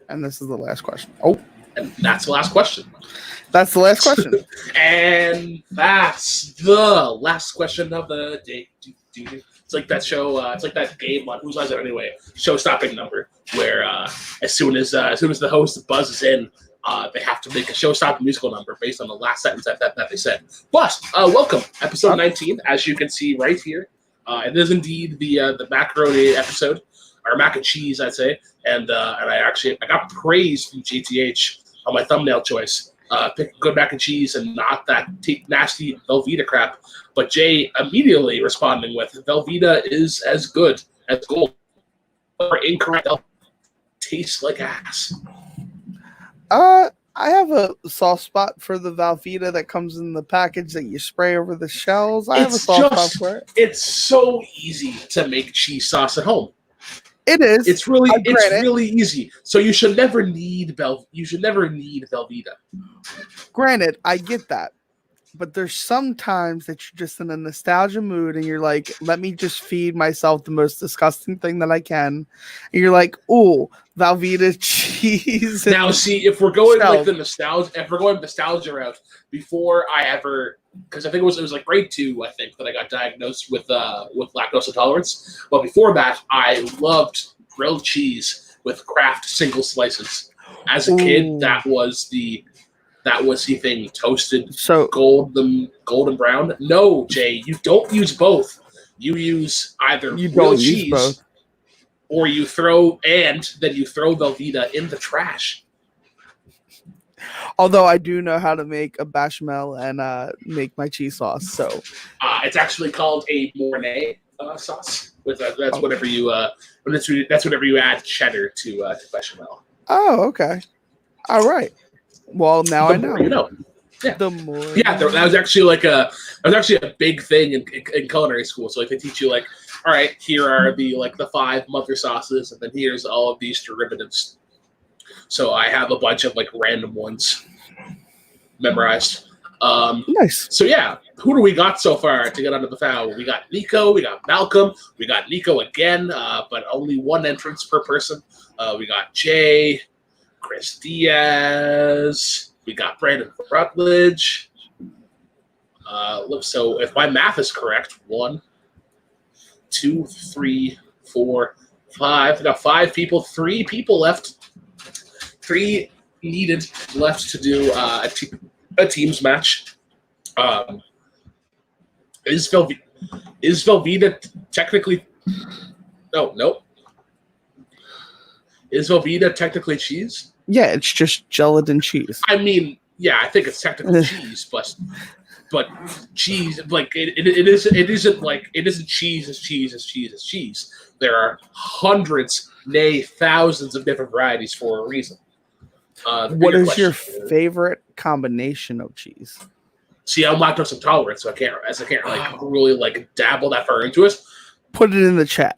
And this is the last question. Oh. And that's the last question. That's the last question. And that's the last question of the day. It's like that show. It's like that game on Whose Lines It Anyway? Show-stopping number, where as soon as the host buzzes in, they have to make a show-stopping musical number based on the last sentence that they said. But welcome, episode 19, as you can see right here. It is indeed the macaroni episode, or mac and cheese, I'd say. And I got praise from GTH on my thumbnail choice. Pick good mac and cheese and not that nasty Velveeta crap. But Jay immediately responding with, Velveeta is as good as gold. Or incorrect. Tastes like ass. I have a soft spot for the Velveeta that comes in the package that you spray over the shells. I have a soft spot for it. It's so easy to make cheese sauce at home. It is. It's really easy. So you should never need Velveeta. Granted, I get that. But there's sometimes that you're just in a nostalgia mood and you're like, let me just feed myself the most disgusting thing that I can. And you're like, ooh, Velveeta cheese. Now, see, if we're going like the nostalgia route, before I ever, because I think it was like grade 2, I think, that I got diagnosed with lactose intolerance. But before that, I loved grilled cheese with Kraft single slices. As a kid, that was the thing, toasted, so golden brown. No, Jay, you don't use both. You use either grilled cheese, or you throw Velveeta in the trash. Although I do know how to make a bechamel and make my cheese sauce, so it's actually called a Mornay sauce. That's whenever you add cheddar to bechamel. Oh, okay, all right. Well, now I know. You know. Yeah. The more. Yeah, that was actually a big thing in culinary school. So like they teach you like, all right, here are the 5 mother sauces, and then here's all of these derivatives. So I have a bunch of like random ones memorized. Nice. So yeah, who do we got so far to get under the foul? We got Nico, we got Malcolm, we got Nico again, but only one entrance per person. We got Jay, Chris Diaz, we got Brandon Rutledge. So if my math is correct, 1, 2, 3, 4, 5. We got 5 people, 3 people left. 3 needed left to do a teams match. Is Velveeta technically? Oh, nope. Is Velveeta technically cheese? Yeah, it's just gelatin cheese. I mean, yeah, I think it's technically cheese, but cheese, like it isn't cheese as cheese as cheese as cheese. There are hundreds, nay, thousands of different varieties for a reason. What is your favorite combination of cheese? See, I'm lactose intolerant, so I can't really dabble that far into it. Put it in the chat.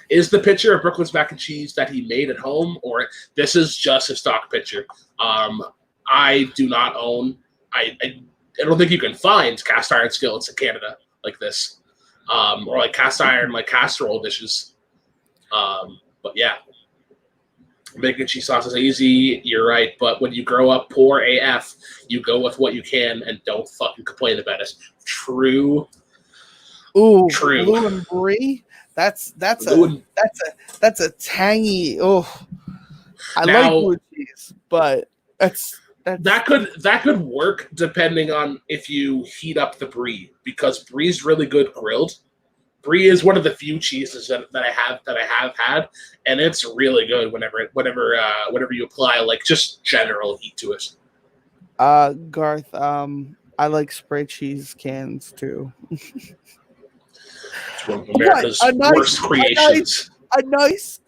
Is the picture of Brooklyn's mac and cheese that he made at home, or this is just a stock picture? I do not own. I don't think you can find cast iron skillets in Canada like this, or like cast iron casserole dishes. But yeah, making cheese sauce is easy. You're right, but when you grow up poor AF, you go with what you can and don't fucking complain about it. True. Ooh, true. Blue and Brie. That's a tangy. Oh, I like blue cheese, but that could work depending on if you heat up the Brie, because Brie's really good grilled. Brie is one of the few cheeses that I have had, and it's really good whenever you apply just general heat to it. Garth, I like spray cheese cans too. It's one of America's worst creations. A nice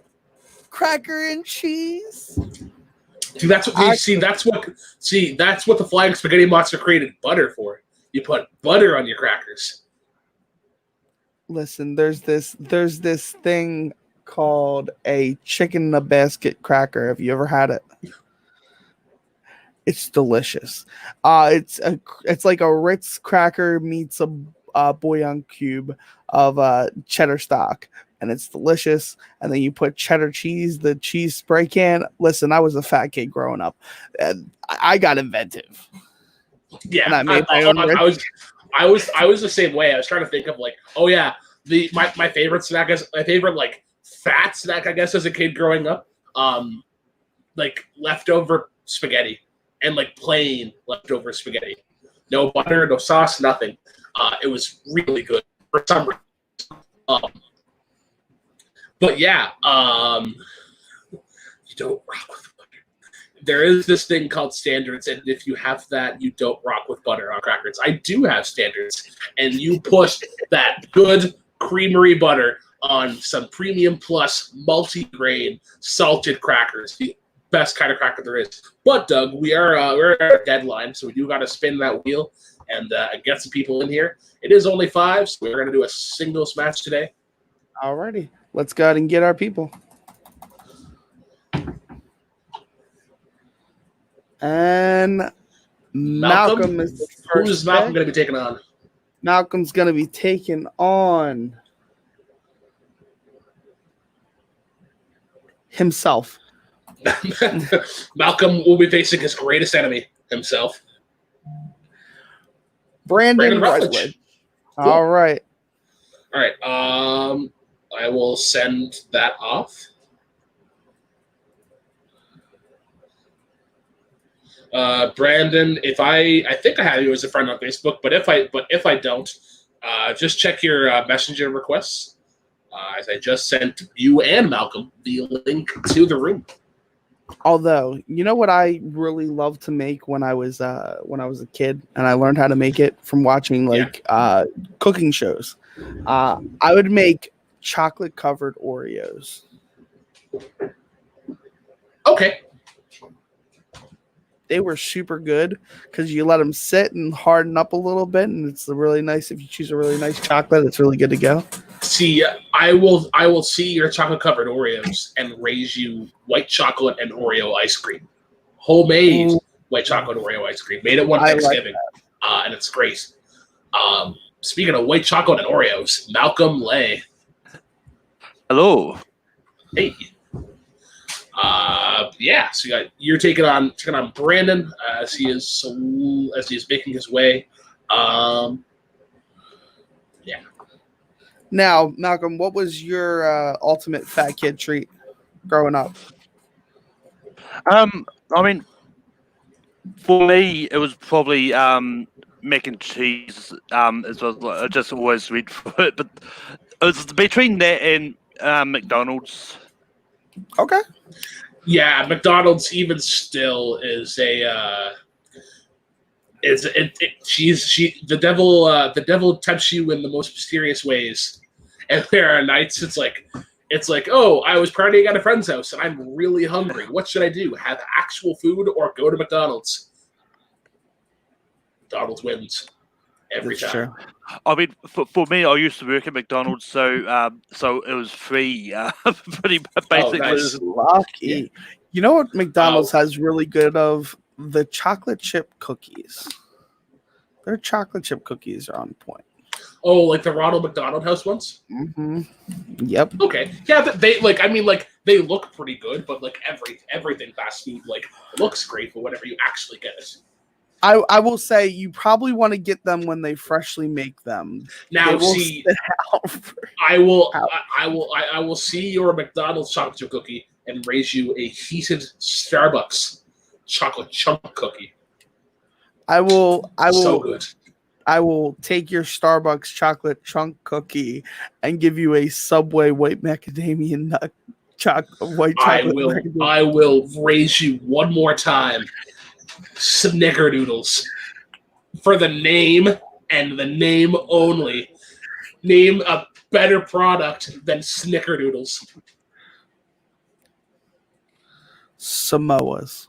cracker and cheese. That's what the Flying Spaghetti Monster created butter for. You put butter on your crackers. Listen, there's this thing called a chicken in a basket cracker. Have you ever had it? It's delicious. It's like a Ritz cracker meets a bouillon cube of cheddar stock, and it's delicious. And then you put cheddar cheese, the cheese spray can. Listen, I was a fat kid growing up, and I got inventive. Yeah, And I made my own. I was the same way. I was trying to think of like, oh yeah, my favorite snack is my favorite like fat snack, I guess, as a kid growing up. Like leftover spaghetti and like plain leftover spaghetti, no butter, no sauce, nothing. It was really good for some reason. But yeah, you don't rock with butter. There is this thing called standards, and if you have that, you don't rock with butter on crackers. I do have standards, and you push that good creamery butter on some premium plus multi-grain salted crackers. The best kind of cracker there is. But Doug, we're at our deadline, so we do got to spin that wheel and get some people in here. It is only 5, so we're going to do a singles match today. Alrighty, let's go ahead and get our people. And Malcolm is the first. Who is Malcolm going to be taking on? Malcolm's going to be taking on himself. Malcolm will be facing his greatest enemy, himself. Brandon Rutledge. Cool. All right. I will send that off. Brandon, if I think I have you as a friend on Facebook, but if I don't, just check your messenger requests. As I just sent you and Malcolm the link to the room. Although, you know what I really loved to make when I was a kid, and I learned how to make it from watching cooking shows. I would make chocolate covered Oreos. Okay. They were super good because you let them sit and harden up a little bit, and it's really nice. If you choose a really nice chocolate, it's really good to go. See, I will see your chocolate covered Oreos and raise you white chocolate and Oreo ice cream, homemade white chocolate Oreo ice cream. Made it one Thanksgiving, and it's great. Speaking of white chocolate and Oreos, Malcolm Lay. Hello. Hey. So you're taking on Brandon as he is making his way. Now, Malcolm, what was your ultimate fat kid treat growing up? I mean, for me, it was probably mac and cheese. As well. I just always read for it, but it was between that and McDonald's. Okay. Yeah, McDonald's even still is the devil tempts you in the most mysterious ways, and there are nights it's like, oh, I was partying at a friend's house and I'm really hungry. What should I do? Have actual food or go to McDonald's? McDonald's wins every time. True. I mean, for me, I used to work at McDonald's, so it was free. Pretty basically. Nice. Lucky. Yeah. You know what McDonald's has really good of? The chocolate chip cookies. Their chocolate chip cookies are on point. Oh, like the Ronald McDonald House ones? Mm-hmm. Yep. Okay. Yeah, they they look pretty good, but like everything fast food looks great, but whenever you actually get it. I will say you probably want to get them when they freshly make them. Now see, I will see your McDonald's chocolate chip cookie and raise you a heated Starbucks chocolate chunk cookie. I will So good. I will take your Starbucks chocolate chunk cookie and give you a Subway white macadamia nut white chocolate. I will raise you one more time. Snickerdoodles. For the name and the name only. Name a better product than Snickerdoodles. Samoas.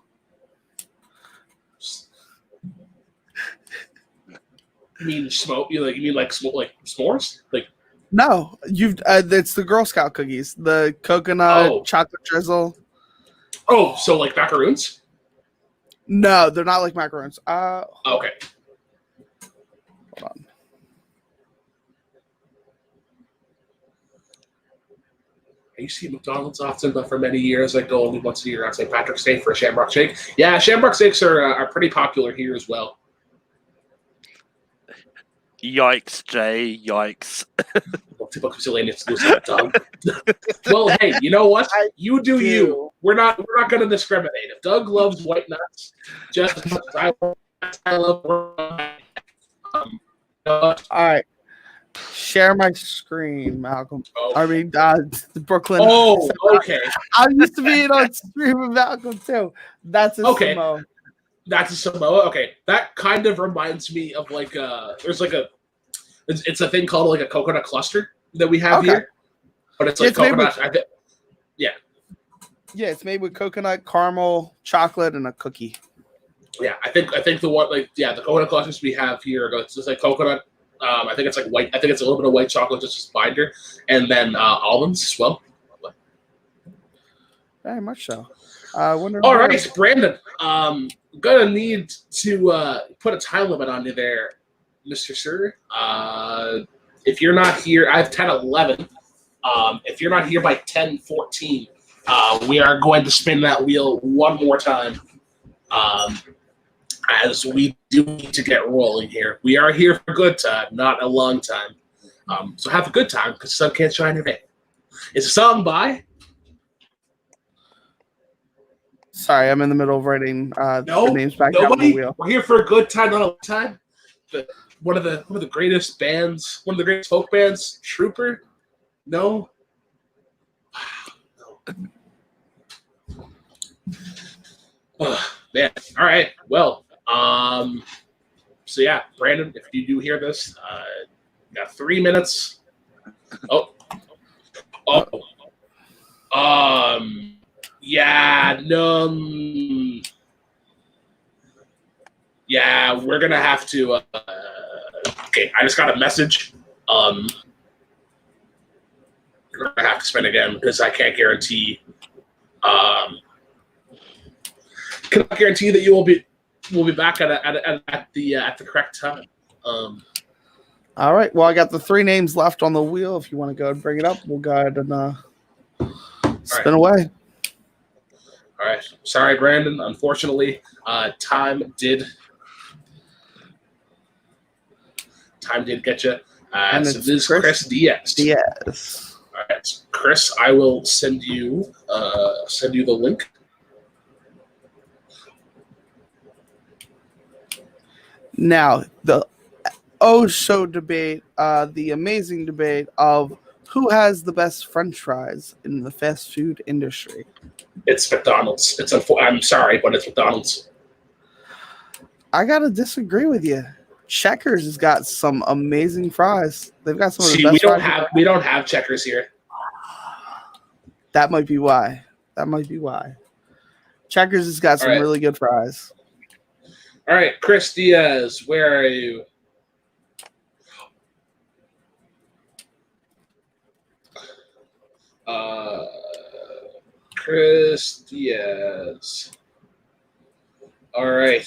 You mean smoke? You mean s'mores? Like no, you've it's the Girl Scout cookies, the coconut chocolate drizzle. Oh, so like macaroons? No, they're not like macaroons. Okay. Hold on. used to eat McDonald's often, but for many years I go only once a year on St. Patrick's Day for a Shamrock Shake. Yeah, Shamrock Shakes are pretty popular here as well. Yikes, Jay. Yikes. Multiplex Miscellaneous exclusive, Doug. Well, hey, you know what? You do you. We're not going to discriminate. If Doug loves white nuts, just as I love. All right. Share my screen, Malcolm. Oh. I mean, Brooklyn. Oh, okay. I used to be on stream with Malcolm too. That's a Okay. Samoa. That's a Samoa. Okay, that kind of reminds me of like there's like it's a thing called like a coconut cluster that we have here, but it's like coconut. Yeah, it's made with coconut, caramel, chocolate, and a cookie. Yeah, I think the one the coconut clusters we have here, it's just like coconut. I think it's like white. I think it's a little bit of white chocolate, just as binder, and then almonds as well. Very much so. All right, Brandon. Gonna need to put a time limit on you there, Mr. Sir. If you're not here, I have 10:11. If you're not here by 10:14, we are going to spin that wheel one more time. As we do need to get rolling here. We are here for a good time, not a long time. So have a good time because the sun can't shine your day. It's a song by. Sorry, I'm in the middle of writing the names back down on the wheel. We're here for a good time, not a long time. One of the greatest bands, one of the greatest folk bands, Trooper. No. Oh, man. All right. Well. So yeah, Brandon, if you do hear this, got 3 minutes. Yeah, no. Yeah, we're gonna have to. Okay, I just got a message. We're gonna have to spin again because I can't guarantee. Cannot guarantee that you will be. We'll be back at the correct time. All right. Well, I got the 3 names left on the wheel. If you want to go and bring it up, we'll go ahead and spin away. All right. Sorry, Brandon. Unfortunately, time did get you. And so this is Chris Diaz. All right, Chris. I will send you the link. Now, the so debate, the amazing debate of who has the best French fries in the fast food industry. It's McDonald's. I'm sorry, but it's McDonald's. I gotta disagree with you. Checkers has got some amazing fries. They've got some of the best. We don't have Checkers here. That might be why. Checkers has got some really good fries. All right, Chris Diaz, where are you? Chris Diaz. All right,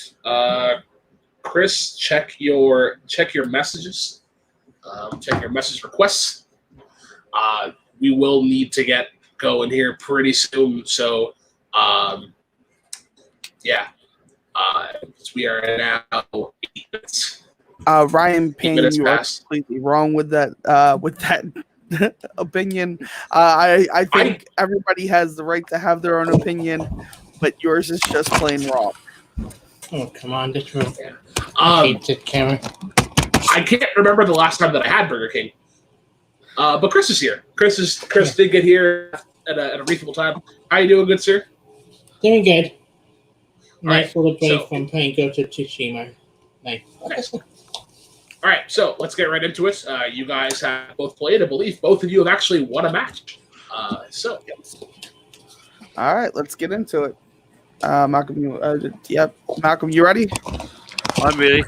Chris, check your messages. Check your message requests. We will need to get going here pretty soon. So, yeah. We are now 8 minutes. Ryan Payne, you are completely wrong with that opinion. I think everybody has the right to have their own opinion, but yours is just plain wrong. Oh, come on, this room. I can't remember the last time that I had Burger King. But Chris is here. Chris did get here at a reasonable time. How you doing, good sir? Doing good. Nice right, little break from playing Ghost of Tsushima. Nice. All right, so let's get right into it. You guys have both played. I believe both of you have actually won a match. All right, let's get into it. Malcolm, Malcolm, you ready? I'm ready.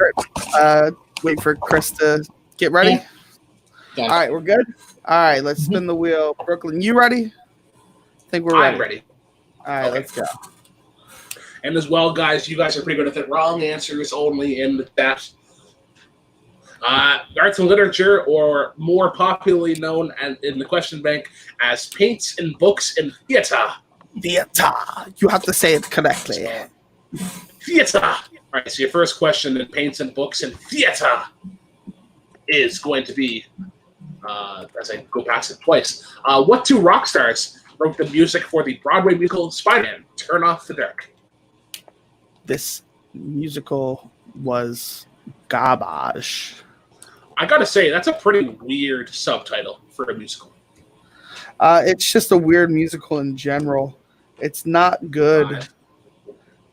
Wait for Chris to get ready. Yeah. All right, we're good. All right, let's spin the wheel. Brooklyn, you ready? I think we're ready. I'm ready. All right, let's go. And as well, guys, you guys are pretty good at the wrong answers only in the chat. Arts and literature, or more popularly known in the question bank as paints and books and theater. Theater. You have to say it correctly. Theater. All right, so your first question in paints and books and theater is going to be, as I go past it twice, what two rock stars wrote the music for the Broadway musical Spider-Man, Turn Off the Dark? This musical was garbage. I gotta say, that's a pretty weird subtitle for a musical. It's just a weird musical in general. It's not good.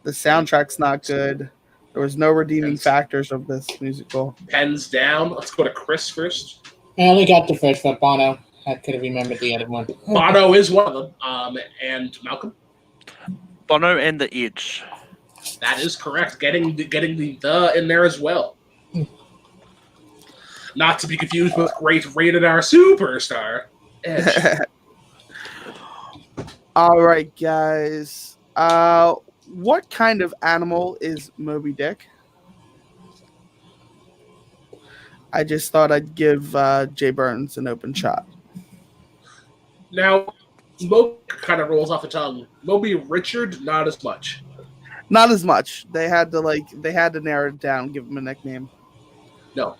The soundtrack's not good. There was no redeeming factors of this musical. Pens down. Let's go to Chris first. I only got the first one, Bono. I could have remembered the other one. Bono is one of them. And Malcolm? Bono and the Edge. That is correct. Getting the in there as well. Not to be confused with great rated R superstar Edge. All right, guys. What kind of animal is Moby Dick? I just thought I'd give Jay Burns an open shot. Now, Moby kind of rolls off the tongue. Moby Richard, not as much. Not as much. They had to narrow it down, give him a nickname. No.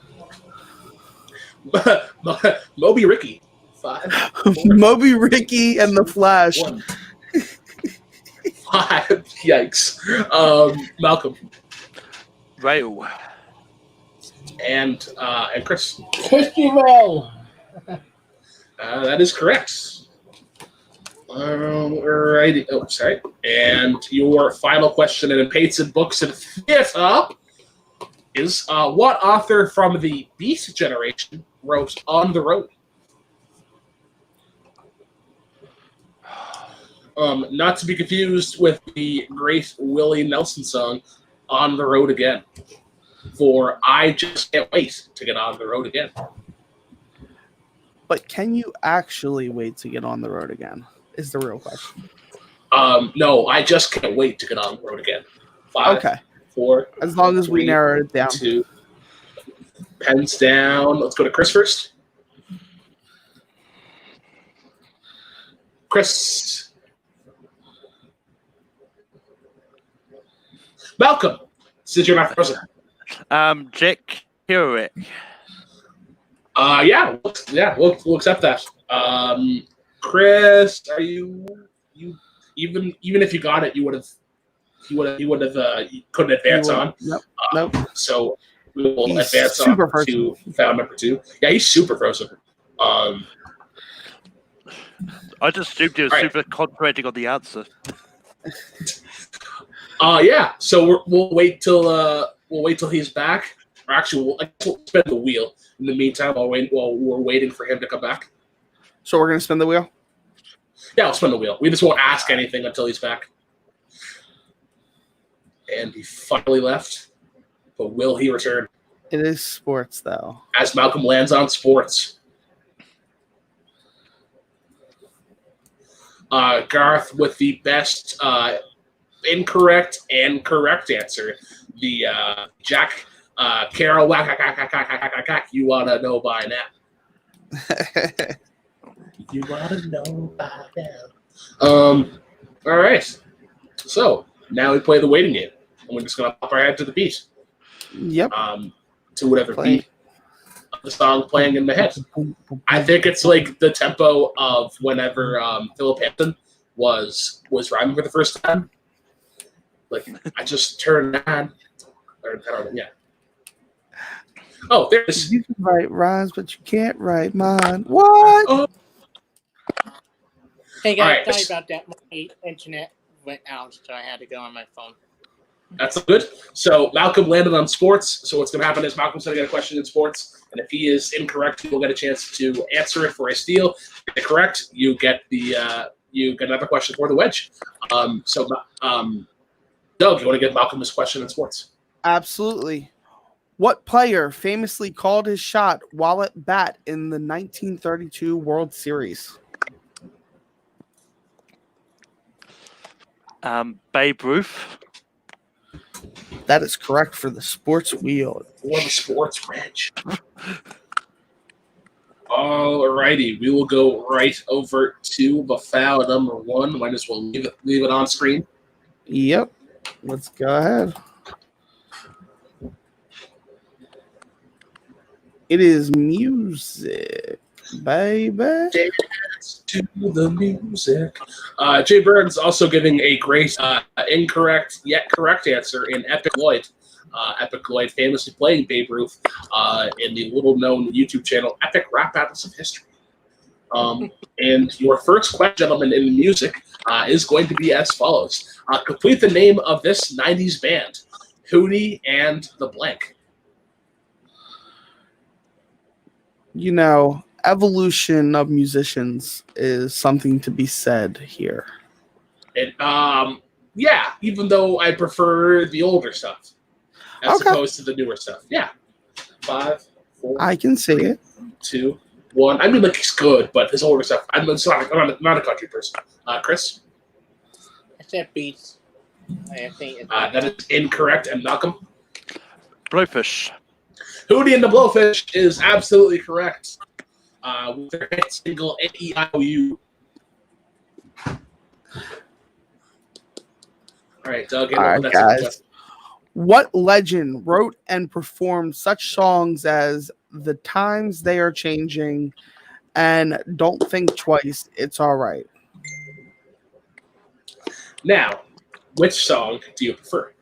Moby Ricky. 5, 4, Moby Ricky and the Flash. 1. 5. Yikes. Malcolm. Vail. And Chris. Vail. That is correct. Alrighty. Oh, sorry. And your final question in paints and books and theater is what author from the Beat generation wrote On the Road? Not to be confused with the great Willie Nelson song On the Road Again. For I just can't wait to get on the road again. But can you actually wait to get on the road again? Is the real question. No, I just can't wait to get on the road again. 5, Okay. 4. As long as we 3, narrow it down. 2. Pens down. Let's go to Chris first. Chris. Malcolm, since you're not frozen. Jack Kerouac. Yeah, we'll accept that. Chris, are you even if you got it, you couldn't advance on. Nope. So we will He's advance on to found number 2. Yeah, he's super frozen. I just assumed he was super concentrating on the answer. Yeah. So we'll wait till he's back. Or actually, we'll spin the wheel in the meantime while we're waiting for him to come back. So we're gonna spin the wheel. Yeah, I'll spin the wheel. We just won't ask anything until he's back. And he finally left. But will he return? It is sports, though. As Malcolm lands on sports. Garth with the best incorrect and correct answer. The Jack Carol, you want to know by now. You want to know by now. All right. So now we play the waiting game. And we're just going to pop our head to the beat. Yep. To whatever beat of the song playing in the head. I think it's like the tempo of whenever Philip Hampton was rhyming for the first time. Like, I just turned on. Or, I don't know, yeah. Oh, there's. You can write rhymes, but you can't write mine. What? Oh. Hey guys, Right. sorry about that. My internet went out, so I had to go on my phone. That's good. So Malcolm landed on sports. So what's going to happen is Malcolm's going to get a question in sports, and if he is incorrect, he will get a chance to answer it for a steal. If you're correct, you get another question for the wedge. Doug, you want to give Malcolm his question in sports? Absolutely. What player famously called his shot while at bat in the 1932 World Series? Babe Ruth. That is correct for the sports wheel. For the sports wedge. Alrighty, we will go right over to the foul number 1. Might as well leave it on screen. Yep. Let's go ahead. It is music, baby. Dance to the music. Jay Burns also giving a great incorrect yet correct answer in Epic Lloyd. Epic Lloyd famously playing Babe Ruth in the little-known YouTube channel Epic Rap Battles of History. And your first question, gentlemen, in music is going to be as follows. Complete the name of this 90s band, Hootie and the Blank. You know, evolution of musicians is something to be said here. And, yeah, even though I prefer the older stuff as opposed to the newer stuff. Yeah. 5, 4. I can see it. 2, 1. I mean, like, it's good, but this older stuff. I'm not a country person. Chris? I said beats. I think that is incorrect. And Malcolm? Blowfish. Hootie and the Blowfish is absolutely correct. With their hit single A-E-I-O-U. All right, Doug. All right, guys. What legend wrote and performed such songs as "The Times They Are Changing" and "Don't Think Twice, It's All Right"? Now, which song do you prefer?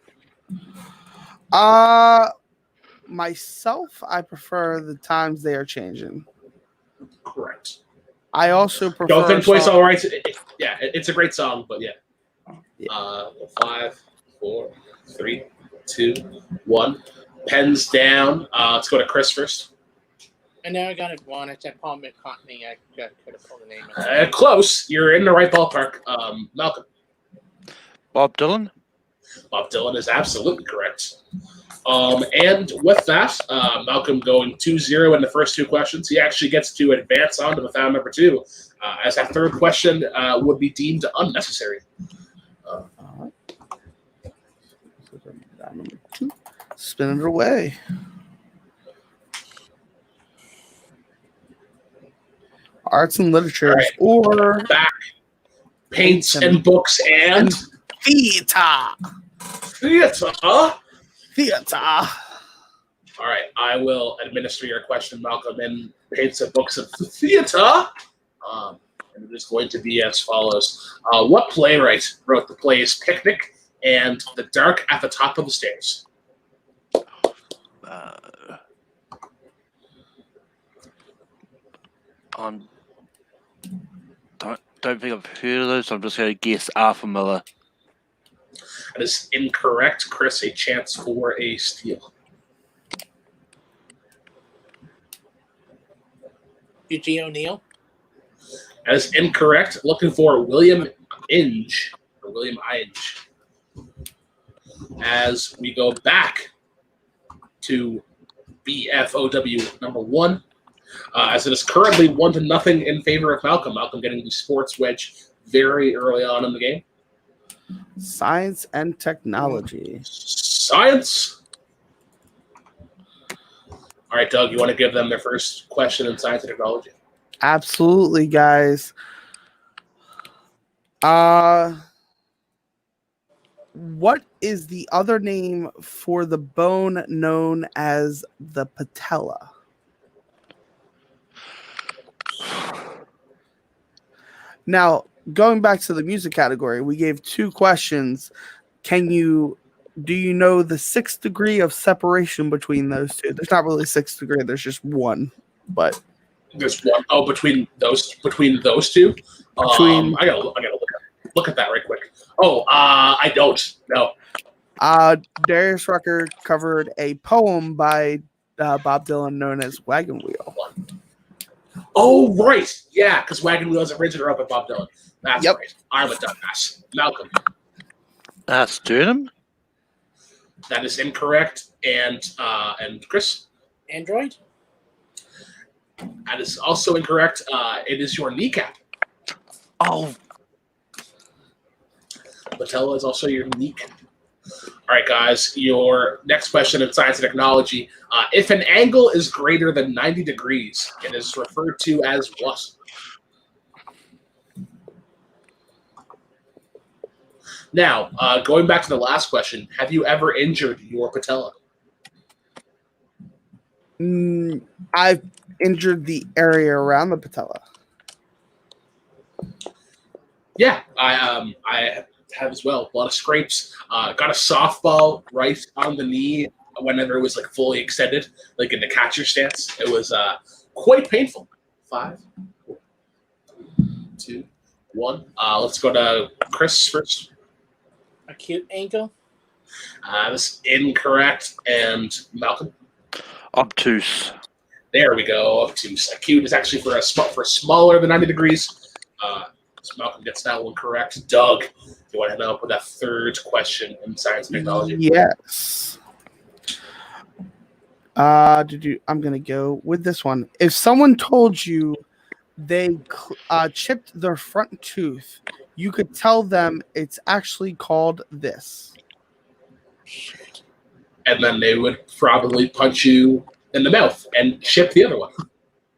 Myself, I prefer "The Times They Are Changing." Correct. I also prefer. Don't Think Twice, All Right. Yeah, it's a great song, but yeah. 5, 4, 3, 2, 1. Pens down. Let's go to Chris first. I never got it one. I said Paul McCartney. I could have pulled the name. Close. You're in the right ballpark. Malcolm. Bob Dylan. Bob Dylan is absolutely correct. And with that, Malcolm going 2-0 in the first 2 questions. He actually gets to advance on to the foul number 2, as that third question would be deemed unnecessary. Number 2. Spin it away. Arts and literature, right. or back. Paints and books and theater. Theater. Theater. All right, I will administer your question, Malcolm, in Paints and Books of Theater. And it is going to be as follows. What playwright wrote the plays Picnic and The Dark at the Top of the Stairs? Don't think I've heard of those. So I'm just going to guess Arthur Miller. That is incorrect. Chris, a chance for a steal. Eugene O'Neill. That is incorrect. Looking for William Inge. Or William Inge. As we go back to BFOW number 1. As it is currently 1-0 in favor of Malcolm. Malcolm getting the sports wedge very early on in the game. Science and technology. Science. All right, Doug, you want to give them their first question in science and technology? Absolutely, guys. What is the other name for the bone known as the patella? Now, going back to the music category, we gave 2 questions. Do you know the 6th degree of separation between those 2? There's not really 6th degree. There's just 1, but there's 1. Oh, between those 2. I gotta look at that right quick. Oh, I don't know. Darius Rucker covered a poem by Bob Dylan known as Wagon Wheel. Oh, right. Yeah, because Wagon Wheel is original up at Bob Dylan. That's Yep. right. I'm a dumbass. Malcolm. Sternum? That is incorrect. And Chris? Android. That is also incorrect. It is your kneecap. Oh. Patella is also your kneecap. All right, guys. Your next question in science and technology: if an angle is greater than 90 degrees, it is referred to as what? Now, going back to the last question, have you ever injured your patella? I've injured the area around the patella. Yeah, I have as well. A lot of scrapes. Got a softball right on the knee whenever it was like fully extended, like in the catcher stance. It was quite painful. 5, 4, 2, 1. Let's go to Chris first. Acute ankle. That's incorrect. And Malcolm. Obtuse. There we go. Obtuse. Acute is actually for smaller than 90 degrees. So Malcolm gets that one correct. Doug, do you want to head up with that third question in science and technology? Yes. I'm gonna go with this one. If someone told you they chipped their front tooth, you could tell them it's actually called this. And then they would probably punch you in the mouth and chip the other one.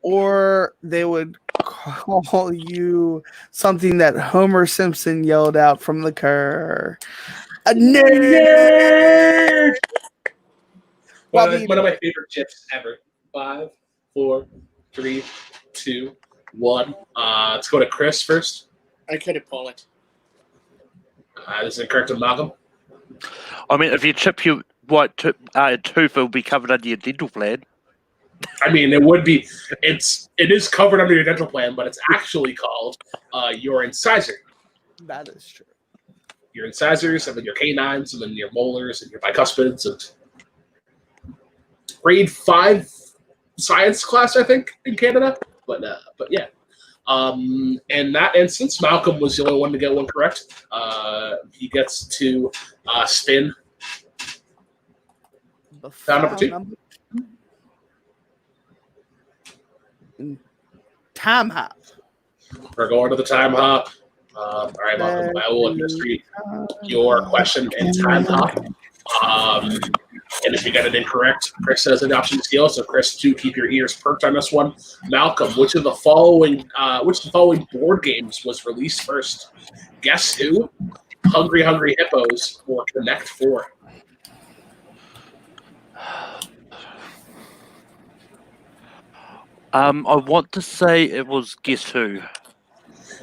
Or they would call you something that Homer Simpson yelled out from the car. A nerd! One of my favorite chips ever. 5, 4, 3, 2, 1. Let's go to Chris first. I could have pulled it. This is incorrect to Malcolm. I mean, if you chip your white tooth, it will be covered under your dental plan. I mean, it would be. It is covered under your dental plan, but it's actually called your incisor. That is true. Your incisors, and then your canines, and then your molars, and your bicuspids, and grade 5 science class, I think, in Canada. But yeah. In that instance, Malcolm was the only one to get one correct. He gets to spin. Found number 2. Time hop. We're going to the time hop. All right, Malcolm, I will administer your question in time hop. And if you get it incorrect, Chris has an option to steal. So, Chris, do keep your ears perked on this one. Malcolm, which of the following board games was released first? Guess Who, Hungry Hungry Hippos, or Connect 4? I want to say it was Guess Who.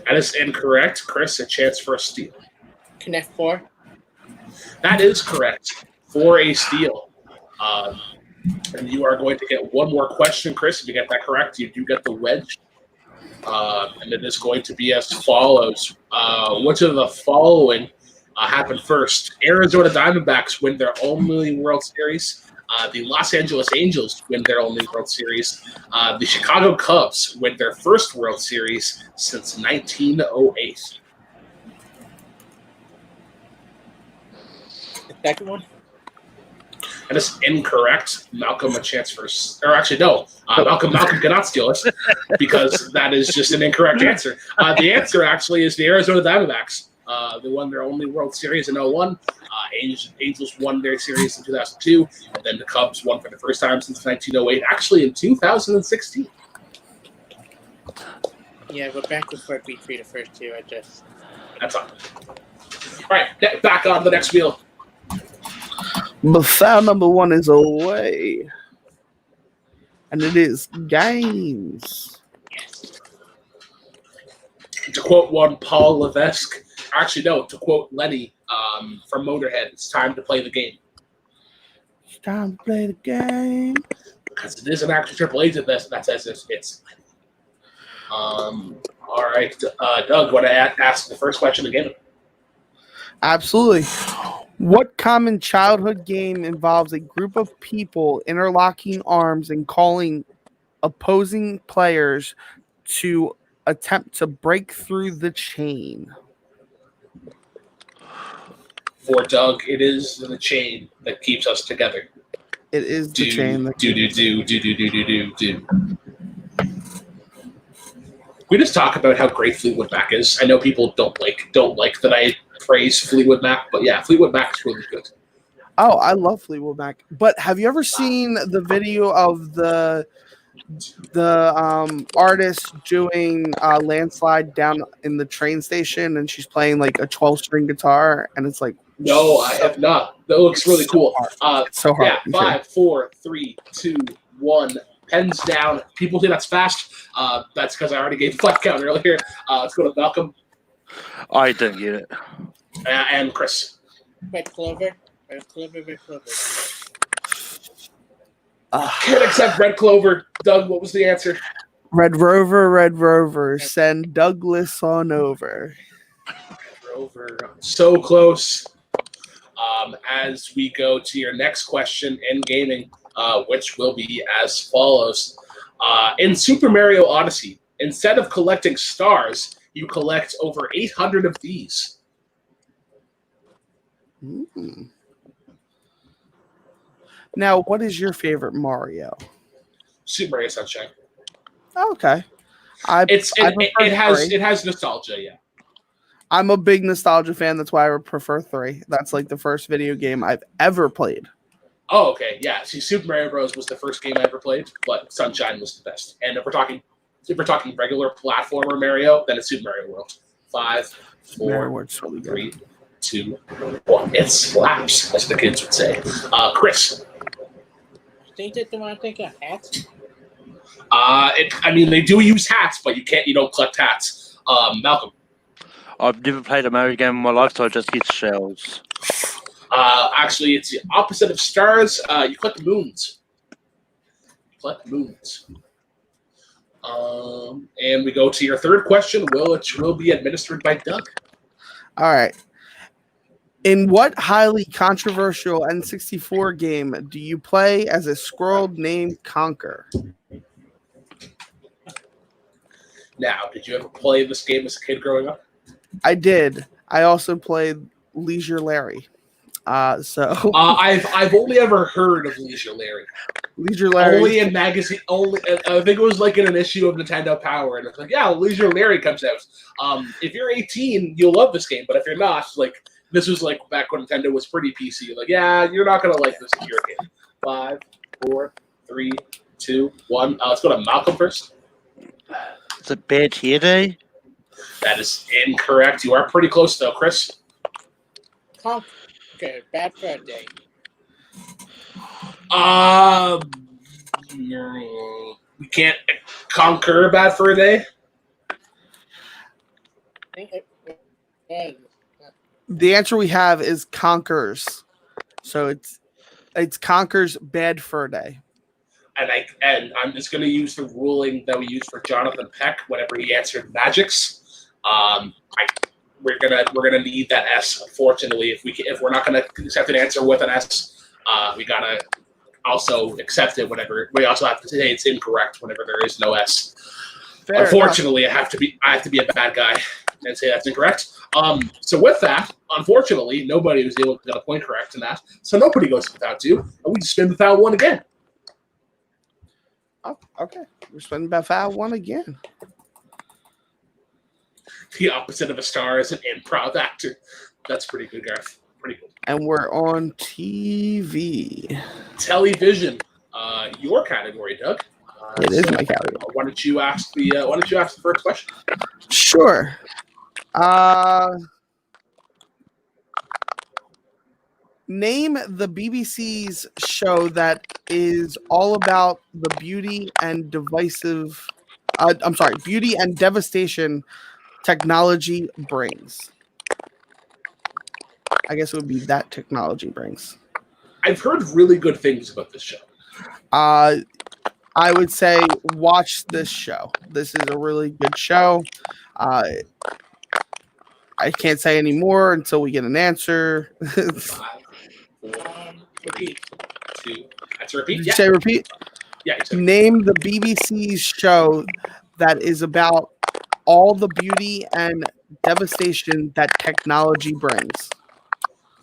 That is incorrect. Chris, a chance for a steal. Connect 4. That is correct for a steal. And you are going to get one more question, Chris. If you get that correct, you do get the wedge. And it is going to be as follows. Which of the following happened first? Arizona Diamondbacks win their only World Series. The Los Angeles Angels win their only World Series. The Chicago Cubs win their first World Series since 1908. The second one? That is incorrect. Malcolm, a chance for... Or actually, no. Malcolm cannot steal it because that is just an incorrect answer. The answer, actually, is the Arizona Diamondbacks. They won their only World Series in 2001. Angels won their series in 2002. And then the Cubs won for the first time since 1908. Actually, in 2016. Yeah, but back before it beat 3 the first 2, That's all. All right, back on the next wheel. But foul number 1 is away. And it is games. To quote one Paul Levesque, actually, no, to quote Lenny from Motorhead, it's time to play the game. It's time to play the game. Because it is an actual Triple H that says it's Lenny. All right, Doug, want to ask the first question again? Absolutely. What common childhood game involves a group of people interlocking arms and calling opposing players to attempt to break through the chain? For Doug, it is the chain that keeps us together. It is the chain that do. We just talk about how great Fleetwood Mac is. I know people don't like that I praise Fleetwood Mac, but yeah, Fleetwood Mac is really good. Oh, I love Fleetwood Mac. But have you ever seen the video of the artist doing Landslide down in the train station, and she's playing like a 12-string guitar, and it's like No, I have not. That looks really cool. It's so hard. Yeah, 5, 4, 3, 2, 1. Pens down. People think that's fast. That's because I already gave the flat count earlier. Let's go to Malcolm I don't get it. and Chris. Red Clover. Red Clover. Red Clover. Can't accept Red Clover. Doug, what was the answer? Red Rover, send Douglas on over. Rover. So close. As we go to your next question in gaming, which will be as follows. In Super Mario Odyssey, instead of collecting stars, you collect over 800 of these. Mm. Now, what is your favorite Mario? Super Mario Sunshine. Okay. It has nostalgia, yeah. I'm a big nostalgia fan. That's why I would prefer 3. That's like the first video game I've ever played. Oh, okay, yeah. See, Super Mario Bros. Was the first game I ever played, but Sunshine was the best. And if we're talking regular platformer Mario, then it's Super Mario World. 5, 4, Really 3, 2, 1. It slaps, as the kids would say. Chris. Think that they want to think of hats? They do use hats, but you don't collect hats. Malcolm. I've never played a Mario game in my life, so I just get shells. Actually, it's the opposite of stars. You collect moons. And we go to your third question, which will be administered by Doug. All right. In what highly controversial N64 game do you play as a squirrel named Conker? Now, did you ever play this game as a kid growing up? I did. I also played Leisure Larry. I've only ever heard of Leisure Larry. Leisure Larry. Only in magazine. I think it was like in an issue of Nintendo Power, and it's like, yeah, Leisure Larry comes out. If you're 18, you'll love this game, but if you're not, like, this was like back when Nintendo was pretty PC. Like, yeah, you're not gonna like this if you're a kid. 5, 4, 3, 2, 1. Let's go to Malcolm first. Is it Bad Hair Day? That is incorrect. You are pretty close though, Chris. Okay, Bad Fur Day. We can't conquer Bad Fur Day. The answer we have is Conker's. So it's Conker's Bad Fur Day. And I'm just going to use the ruling that we used for Jonathan Peck whenever he answered Magics. We're gonna need that S. Unfortunately, if we're not gonna accept an answer with an S, we gotta also accept it whenever. We also have to say it's incorrect whenever there is no S. Fair Unfortunately, I have to be a bad guy and say that's incorrect. So with that, unfortunately, nobody was able to get a point correct in that. So nobody goes without 2, and we just spin without 1 again. Oh, okay. We're spending without 1 again. The opposite of a star is an improv actor. That's pretty good, Garth. Pretty good. And we're on TV. Television. Your category, Doug. It is my category. Why don't you ask the first question? Sure. Name the BBC's show that is all about the beauty and beauty and devastation technology brings. I guess it would be that technology brings. I've heard really good things about this show. I would say watch this show. This is a really good show. I can't say any more until we get an answer. 5, 4, repeat. 2. That's a repeat. Did you say repeat? Yeah. Name the BBC's show that is about all the beauty and devastation that technology brings.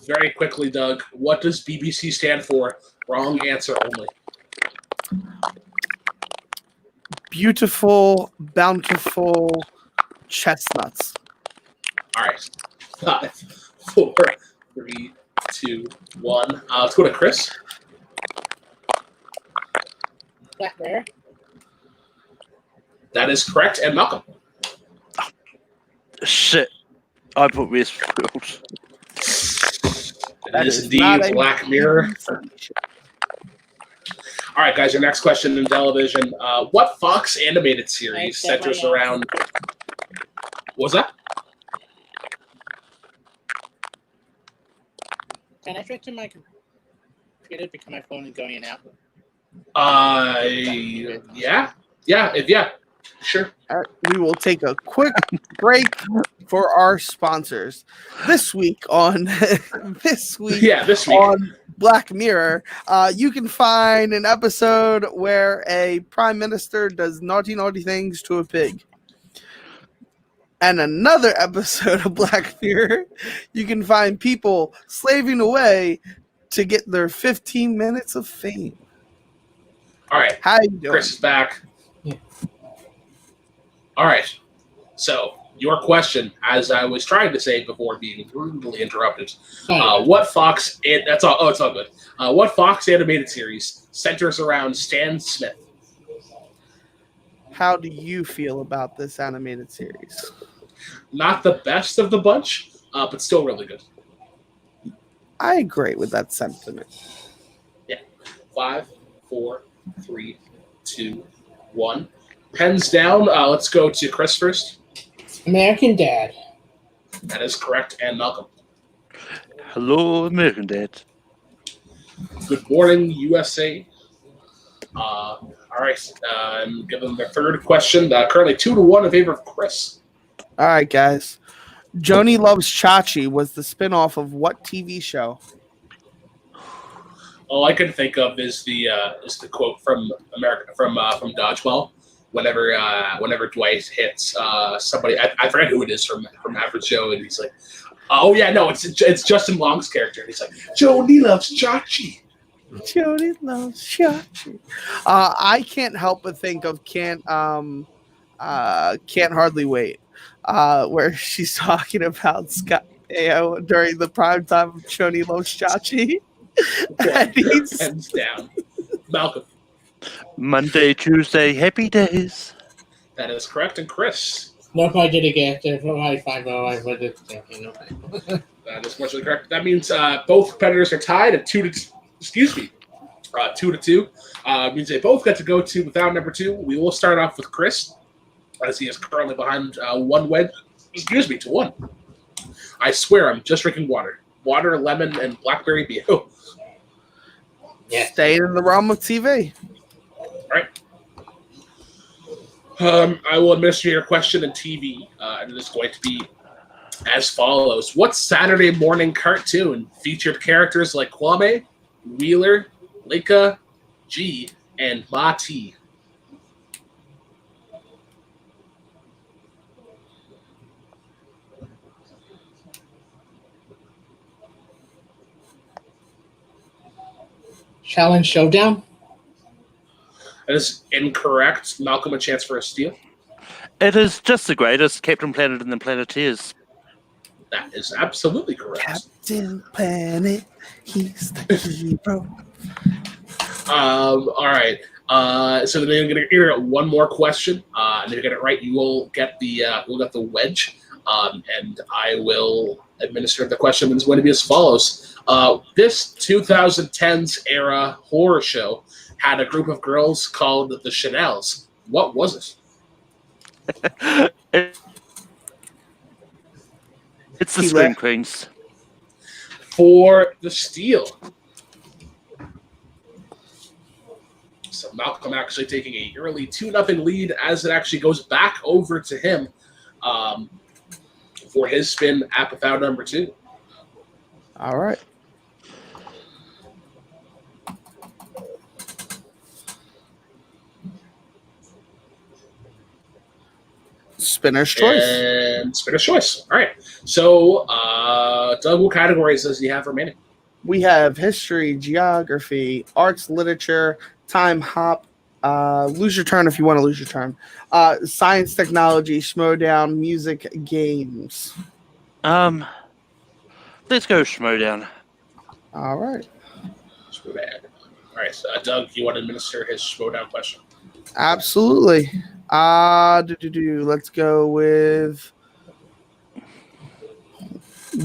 Very quickly, Doug. What does BBC stand for? Wrong answer only. Beautiful, bountiful chestnuts. All right. 5, 4, 3, 2, 1. Let's go to Chris. Black Bear. That is correct. And Malcolm. Shit. I put Westworld. It is not indeed a Black Mirror. All right, guys, your next question in television. What Fox animated series centers around... What was that? Can I switch to my computer because my phone is going in and out? Yeah. Sure. We will take a quick break for our sponsors. This week on on Black Mirror, you can find an episode where a prime minister does naughty things to a pig. And another episode of Black Mirror, you can find people slaving away to get their 15 minutes of fame. All right. How you doing? Chris is back. Yeah. All right. So, your question, as I was trying to say before being brutally interrupted, what Fox... That's all. Oh, it's all good. What Fox animated series centers around Stan Smith? How do you feel about this animated series? Not the best of the bunch, but still really good. I agree with that sentiment. Yeah. 5, 4, 3, 2, 1. Pens down. Let's go to Chris first. American Dad. That is correct. And Malcolm. Hello, American Dad. Good morning, USA. All right. I'm giving the third question. Currently 2-1 in favor of Chris. All right, guys. Joni Loves Chachi was the spinoff of what TV show? All I can think of is the quote from Dodgeball. Whenever Dwight hits somebody, I forget who it is from AFTERSHOW, and he's like, "Oh yeah, no, it's Justin Long's character." And he's like, "Joni loves Chachi." Joni loves Chachi. I can't help but think of Can't Hardly Wait, where she's talking about Scott Baio during the prime time of Joni Loves Chachi. And he's Hands down. Malcolm. Monday, Tuesday, happy days. That is correct. And Chris. No, if I did it again, if I 5-0, I would have thinking. Okay. That is partially correct. That means both competitors are tied at 2-2. 2-2. Means they both get to go to without number 2. We will start off with Chris, as he is currently behind to 1. I swear I'm just drinking water. Water, lemon, and blackberry beer. Oh. Yeah. staying in the realm of TV. All right. I will administer your question in TV, and it is going to be as follows. What Saturday morning cartoon featured characters like Kwame, Wheeler, Leica, G, and Ma T? Challenge Showdown? That is incorrect. Malcolm, a chance for a steal. It is just the greatest Captain Planet and the Planeteers. That is absolutely correct. Captain Planet, he's the hero. All right. So then I'm going to hear one more question, and if you get it right, you will get the wedge, and I will administer the question. It's going to be as follows: this 2010s era horror show had a group of girls called the Chanels. What was it? It's the Scream Queens. For the steal. So Malcolm actually taking a early 2-0 lead as it actually goes back over to him for his spin at without number 2. All right. Spinner's choice. And Spinner's choice. All right. So, Doug, what categories does he have remaining? We have history, geography, arts, literature, time hop, lose your turn if you want to lose your turn, science, technology, Schmodown, music, games. Let's go Schmodown. All right. Schmodown. All right, so, Doug, you want to administer his Schmodown question? Absolutely. Let's go with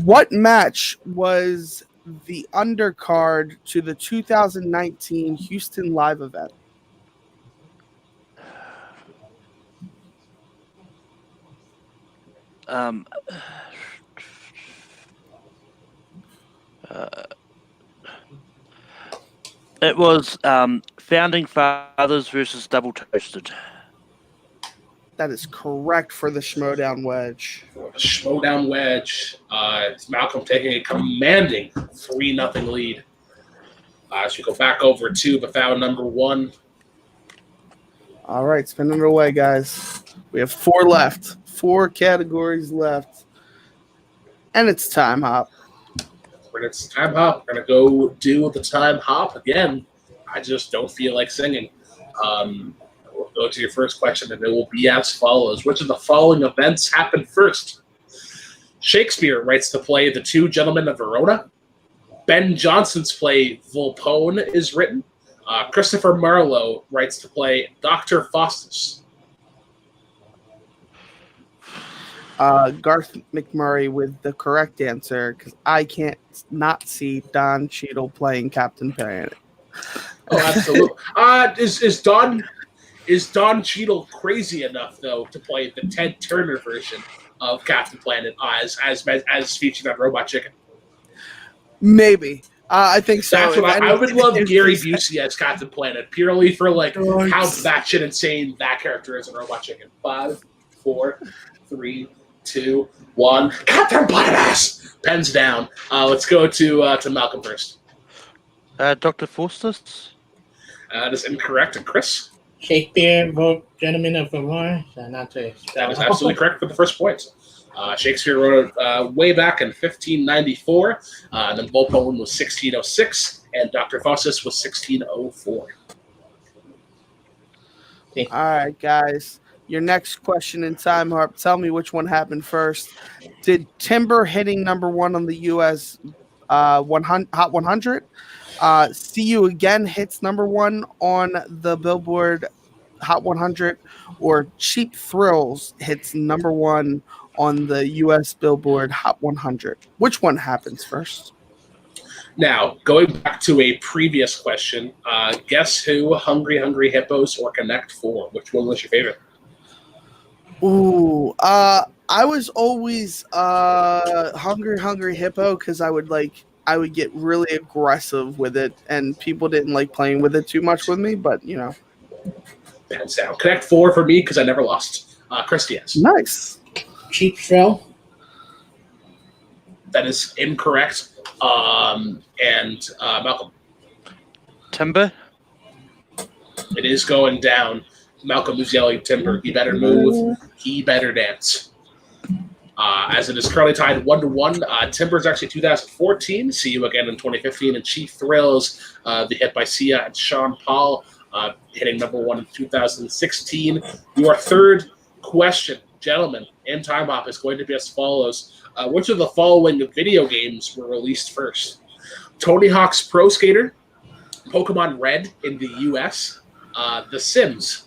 what match was the undercard to the 2019 Houston Live event? It was Founding Fathers versus Double Toasted. That is correct for the Schmodown wedge. For the Schmodown wedge, it's Malcolm taking a commanding 3-0 lead. As we go back over to the foul number 1. All right, spinning it away, guys. We have 4 left. 4 categories left. And it's time hop. It's time hop. We're going to go do the time hop again. I just don't feel like singing. We'll go to your first question, and it will be as follows. Which of the following events happened first? Shakespeare writes the play The Two Gentlemen of Verona. Ben Jonson's play Volpone is written. Christopher Marlowe writes the play Dr. Faustus. Garth McMurray with the correct answer, because I can't not see Don Cheadle playing Captain Planet. Oh, absolutely. Is Don Cheadle crazy enough though to play the Ted Turner version of Captain Planet as featured on Robot Chicken? Maybe. I think so. That's what I would love Gary Busey as Captain Planet, purely for like how batshit insane that character is in Robot Chicken. 5, 4, 3, 2, 1. Captain Planet! Pens down. Let's go to Malcolm first. Dr. Faustus? That is incorrect. And Chris? Shakespeare wrote Gentlemen of Verona. That is absolutely correct for the first point. Shakespeare wrote it way back in 1594. And then Volpone was 1606. And Dr. Faustus was 1604. All right, guys. Your next question in time, Harp. Tell me which one happened first. Did Timber hitting number 1 on the U.S. Hot 100? See You Again hits number 1 on the Billboard Hot 100, or Cheap Thrills hits number 1 on the U.S. Billboard Hot 100? Which one happens first? Now, going back to a previous question, guess who? Hungry Hungry Hippos or Connect 4? Which one was your favorite? Ooh, I was always Hungry Hungry Hippo, because I would get really aggressive with it, and people didn't like playing with it too much with me, but you know. Hands down. Connect 4 for me because I never lost. Chris Diaz. Nice. Cheap Thrill. That is incorrect. And Malcolm. Timber? It is going down. Malcolm is yelling Timber. He better move. He better dance. As it is currently tied 1-1. Timber is actually 2014. See You Again in 2015. And Chief Thrills, the hit by Sia and Sean Paul, hitting number 1 in 2016. Your third question, gentlemen, in Time Hop is going to be as follows. Which of the following video games were released first? Tony Hawk's Pro Skater, Pokemon Red in the US, The Sims.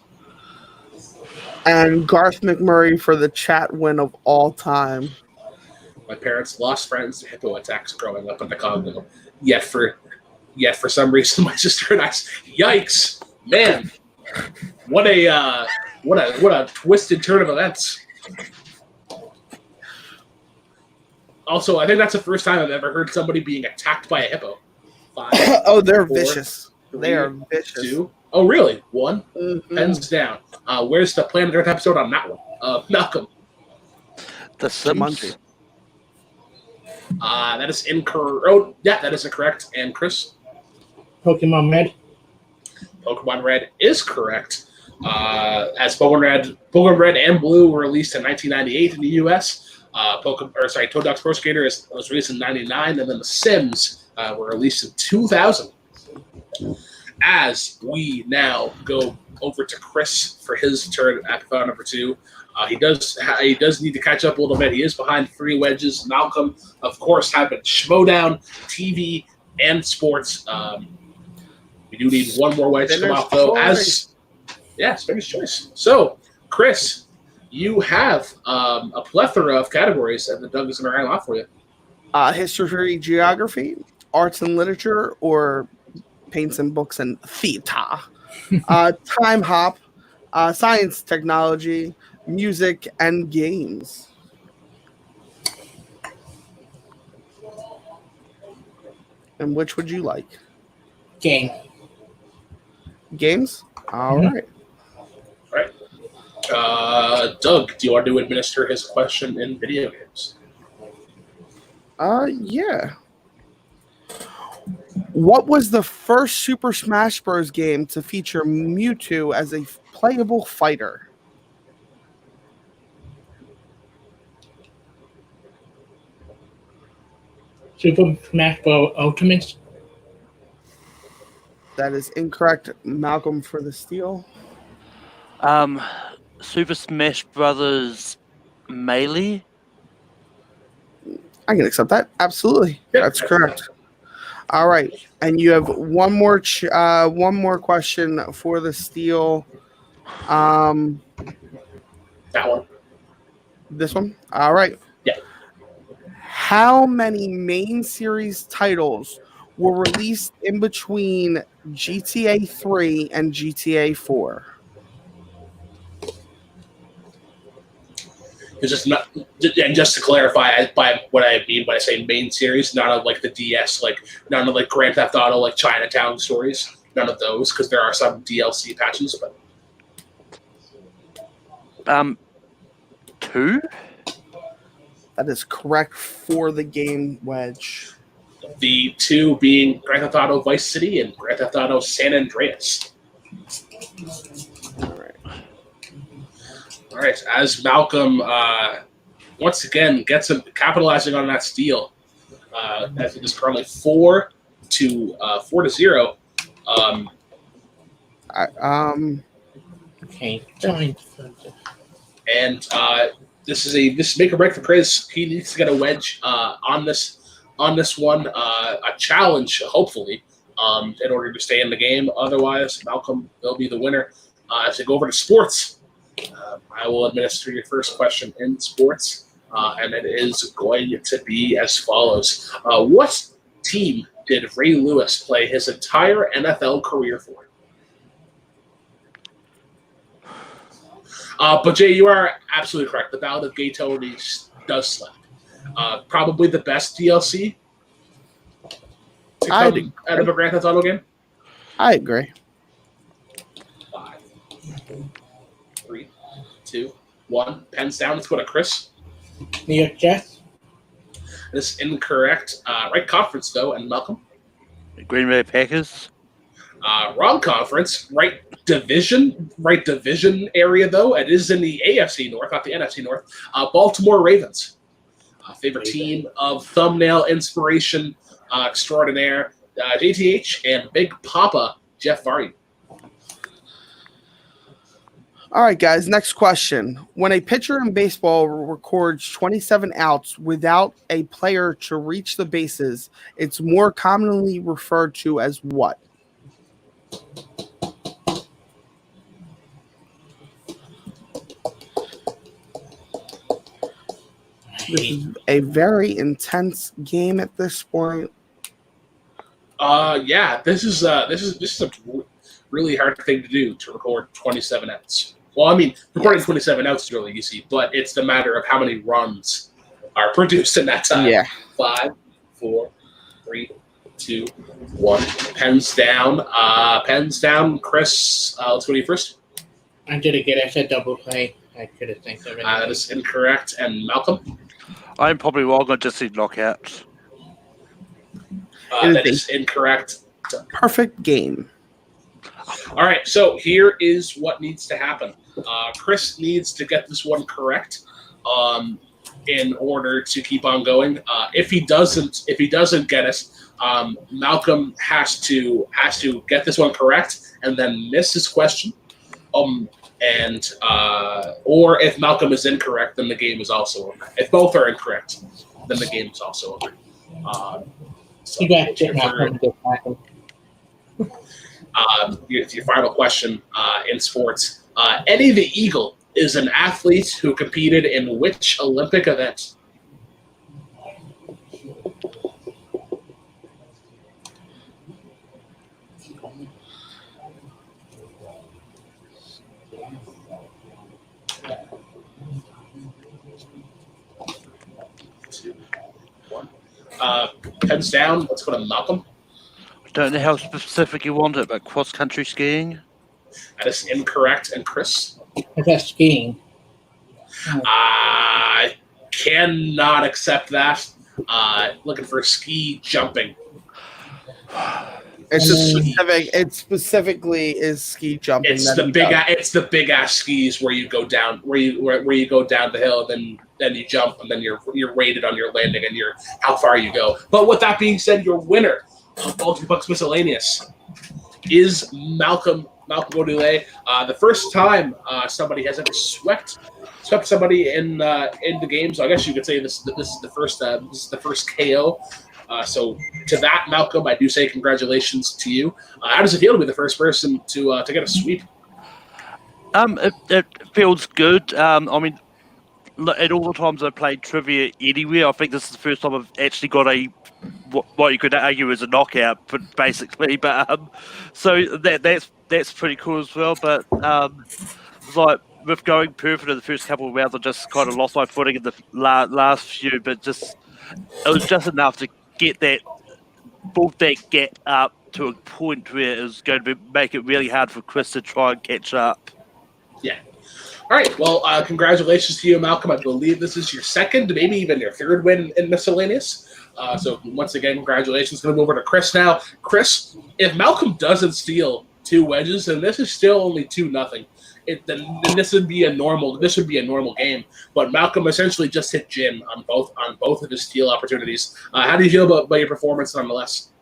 And Garth McMurray for the chat win of all time. My parents lost friends to hippo attacks growing up in Chicago. Yet for some reason, my sister and I, yikes, man, what a twisted turn of events. Also, I think that's the first time I've ever heard somebody being attacked by a hippo. 5, oh, they're 4, vicious. 3, They are vicious. 2. Oh, really? 1. Mm-hmm. Pens down. Where's the Planet Earth episode on that one? Malcolm. The Sims? That is incorrect. Oh, yeah, that is incorrect. And Chris? Pokemon Red. Pokemon Red is correct. As Pokemon Red and Blue were released in 1998 in the U.S. Toad Dog's Pro Skater was released in 99, and then The Sims were released in 2000. As we now go over to Chris for his turn at foul number 2, He does need to catch up a little bit. He is behind 3 wedges. Malcolm, of course, having Schmodown, TV, and sports. We do need one more wedge to come out, though. Spinner's choice. So, Chris, you have a plethora of categories, and the Doug is going to write off for you. History, geography, arts and literature, or paints and books and theater. Time hop, science, technology, music, and games. And which would you like? Game. Games? All right. All right. Doug, do you want to administer his question in video games? Yeah. What was the first Super Smash Bros. Game to feature Mewtwo as a playable fighter? Super Smash Bros. Ultimate. That is incorrect. Malcolm for the steal. Super Smash Brothers Melee. I can accept that. Absolutely. Yep. That's correct. All right. And you have one more question for the steal. That one. This one? All right. Yeah. How many main series titles were released in between GTA 3 and GTA 4? It's just not, and just to clarify, by what I mean when I say main series, none of like the DS, like none of like Grand Theft Auto, like Chinatown stories, none of those, because there are some DLC patches. But 2. That is correct for the game, Wedge. the 2 being Grand Theft Auto Vice City and Grand Theft Auto San Andreas. All right, as Malcolm once again gets him capitalizing on that steal, as it is currently 4-0. Okay. And this is make or break for Chris. He needs to get a wedge on this one, a challenge, hopefully, in order to stay in the game. Otherwise, Malcolm will be the winner. As we go over to sports, I will administer your first question in sports, and it is going to be as follows. What team did Ray Lewis play his entire NFL career for? But Jay, you are absolutely correct. The Ballad of Gay Tony does slap. Probably the best DLC to come out of a Grand Theft Auto game. I agree. 5, 3, 2, 1. Pens down. Let's go to Chris. New York Jets. This is incorrect. Right conference though, and Malcolm. Green Bay Packers. Wrong conference. Right division area though. It is in the AFC North, not the NFC North. Baltimore Ravens. Favorite team of thumbnail inspiration extraordinaire, JTH and Big Papa Jeff Vardy. All right, guys, next question. When a pitcher in baseball records 27 outs without a player to reach the bases, it's more commonly referred to as what? This is a very intense game at this point. Yeah, this is a really hard thing to do, to record 27 outs. Well, I mean, recording 27 outs is really easy, but it's the matter of how many runs are produced in that time. Yeah. 5, 4, 3, 2, 1. Pens down. Chris, let's go to you first. I did a good. I said double play. I could have think of it. That is incorrect. And Malcolm? I'm probably wrong. I just said knockouts. That is incorrect. Perfect game. All right, so here is what needs to happen. Chris needs to get this one correct in order to keep on going. If he doesn't get it, Malcolm has to get this one correct and then miss his question. and or if Malcolm is incorrect, then the game is also over. If both are incorrect, then the game is also over. So You got to Malcolm. your final question in sports. Eddie the Eagle is an athlete who competed in which Olympic event? Pens down. Let's go to Malcolm. I don't know how specific you want it, but cross-country skiing? That is incorrect. And Chris? That's skiing. I cannot accept that. Looking for ski jumping. It's a specific. It specifically is ski jumping. It's the big ass skis where you go down, where you go down the hill, then you jump, and then you're rated on your landing and how far you go. But with that being said, your winner of Multiplex Miscellaneous is Malcolm Godoulet. The first time somebody has ever swept somebody in the game. So I guess you could say this is the first KO. So to that, Malcolm, I do say congratulations to you. How does it feel to be the first person to get a sweep? It feels good. I mean, at all the times I played trivia anywhere, I think this is the first time I've actually got what you could argue is a knockout, but basically. But so that's pretty cool as well. But it's like with going perfect in the first couple of rounds, I just kind of lost my footing in the last few. But it was just enough to get that gap up to a point where it was going to make it really hard for Chris to try and catch up. Yeah. All right. Well, congratulations to you, Malcolm. I believe this is your second, maybe even your third win in Miscellaneous. So once again, congratulations. Going to move over to Chris now. Chris, if Malcolm doesn't steal 2 wedges, then this is still only 2-0. Then this would be a normal game. But Malcolm essentially just hit Jin on both of his steal opportunities. How do you feel about your performance nonetheless?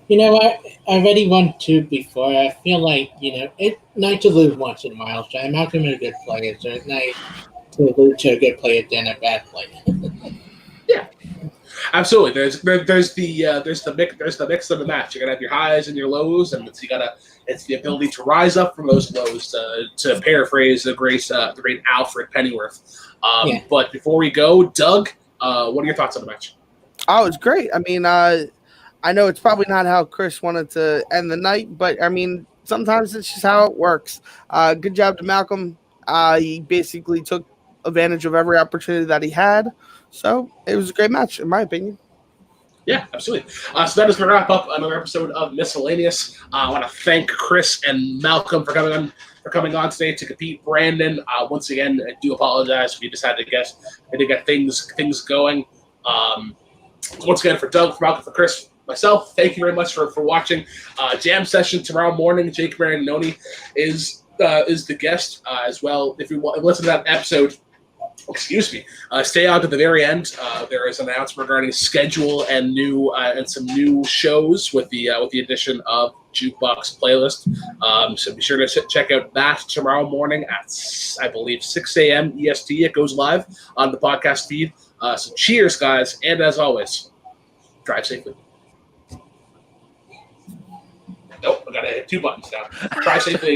You know what? I already won 2 before. I feel like, it's nice to lose once in a while. So Malcolm is a good player. So it's nice to lose to a good player than a bad player. Yeah, absolutely. There's the mix of the match. You're gonna have your highs and your lows, and it's the ability to rise up from those lows. To paraphrase the great Alfred Pennyworth. But before we go, Doug, what are your thoughts on the match? Oh, it's great. I mean, I know it's probably not how Chris wanted to end the night, but I mean, sometimes it's just how it works. Good job to Malcolm. He basically took advantage of every opportunity that he had. So it was a great match, in my opinion. Yeah, absolutely. So that is going to wrap up another episode of Miscellaneous. I want to thank Chris and Malcolm for coming on today to compete. Brandon, once again, I do apologize. We just had to get things going. Once again, for Doug, for Malcolm, for Chris, myself, thank you very much for watching. Jam session tomorrow morning. Jake Marinoni is the guest as well. If you want to listen to that episode, stay on to the very end. There is an announcement regarding schedule and some new shows with the addition of Jukebox Playlist. So be sure to check out that tomorrow morning at, I believe, 6 a.m. EST. It goes live on the podcast feed. So cheers, guys, and as always, drive safely. Nope, I gotta hit 2 buttons now. Drive safely.